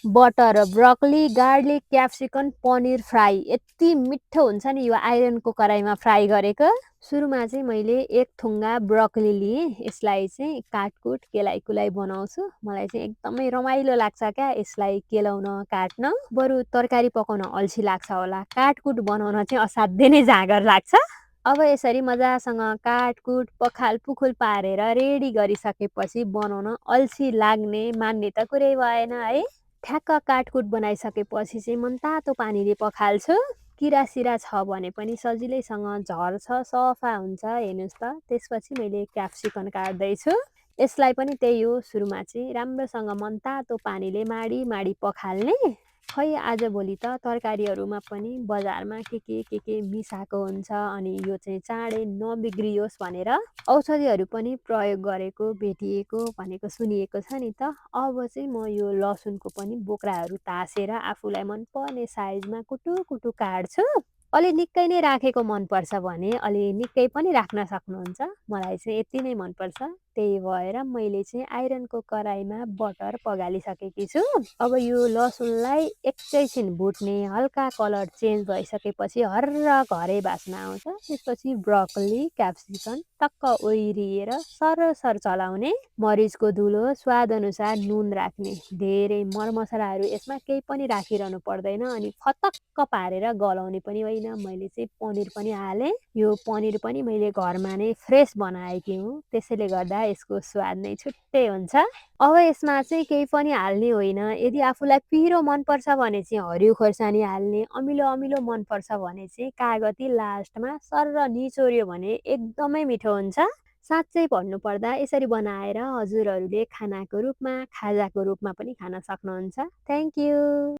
Butter, broccoli, garlic, capsicum, paneer fry. यति मिठो हुन्छ नि यो आइरनको कराईमा फ्राई गरेको। सुरुमा चाहिँ मैले एक थुङ्गा ब्रोकोली लिएँ। यसलाई चाहिँ काटकुट केलाइ-कुलाइ बनाउँछु। मलाई चाहिँ एकदमै रमाइलो लाग्छ क्या यसलाई केलाउन, काट्न। बरु तरकारी पकाउन अल्छी लाग्छ होला, काटकुट बनाउन चाहिँ असाध्यै नै जाँगर लाग्छ। अब यसरी मजासँग काटकुट पखालपुखुल पारेर रेडी गरिसकेपछि बनाउन अल्छी लाग्ने मान्ने त कुरै भएन है। ठ्याक्क काटकुट बनाइसकेपछि चाहिँ मनतातो पानीले पखाल्छु। किरासिरा छ भने पनि सजिलैसँग झर्छ, सफा हुन्छ। हेर्नुहोस् त, त्यसपछि मैले क्याप्सिकम काट्दैछु। यसलाई पनि त्यही हो, सुरुमा चाहिँ राम्रोसँग मनतातो पानीले माडी माडी पखाल्ने। खै आजभोलि त तरकारीहरूमा पनि बजारमा के मिसाएको हुन्छ, अनि यो चाहिँ चाँडै नबिग्रियोस् भनेर औषधिहरू पनि प्रयोग गरेको भेटिएको भनेको सुनिएको छ नि त। अब चाहिँ म यो लसुनको पनि बोक्राहरू तासेर आफूलाई मनपर्ने साइजमा कुटु काट्छु। अलि निक्कै नै राखेको मनपर्छ भने अलि निक्कै पनि राख्न सक्नुहुन्छ। मलाई चाहिँ यति नै मनपर्छ। त्यही भएर मैले चाहिँ आइरनको कराईमा बटर पगालिसकेकी छु। अब यो लसुनलाई एकैछिन भुट्ने, हल्का कलर चेन्ज भइसकेपछि हर्र घरे बास्ना आउँछ। त्यसपछि ब्रोकोली, क्याप्सिकम टक्क ओइरिएर सरसर चलाउने। मरिचको धुलो, स्वादअनुसार नुन राख्ने। धेरै मरमसलाहरू यसमा केही पनि राखिरहनु पर्दैन, अनि फतक्क पारेर गलाउने पनि होइन। मैले चाहिँ पनिर पनि हालेँ। यो पनिर पनि मैले घरमा नै फ्रेस बनाएकी हुँ, त्यसैले गर्दा यसको स्वाद नै छुट्टै हुन्छ। अब यसमा चाहिँ केही पनि हाल्ने होइन। यदि आफूलाई पिरो मनपर्छ भने चाहिँ हरियो खोर्सानी हाल्ने, अमिलो अमिलो मनपर्छ भने चाहिँ कागती लास्टमा सर्र निचोर्यो भने एकदमै मिठो हुन्छ। साँच्चै भन्नुपर्दा यसरी बनाएर हजुरहरूले खानाको रूपमा, खाजाको रूपमा पनि खान सक्नुहुन्छ। Thank you.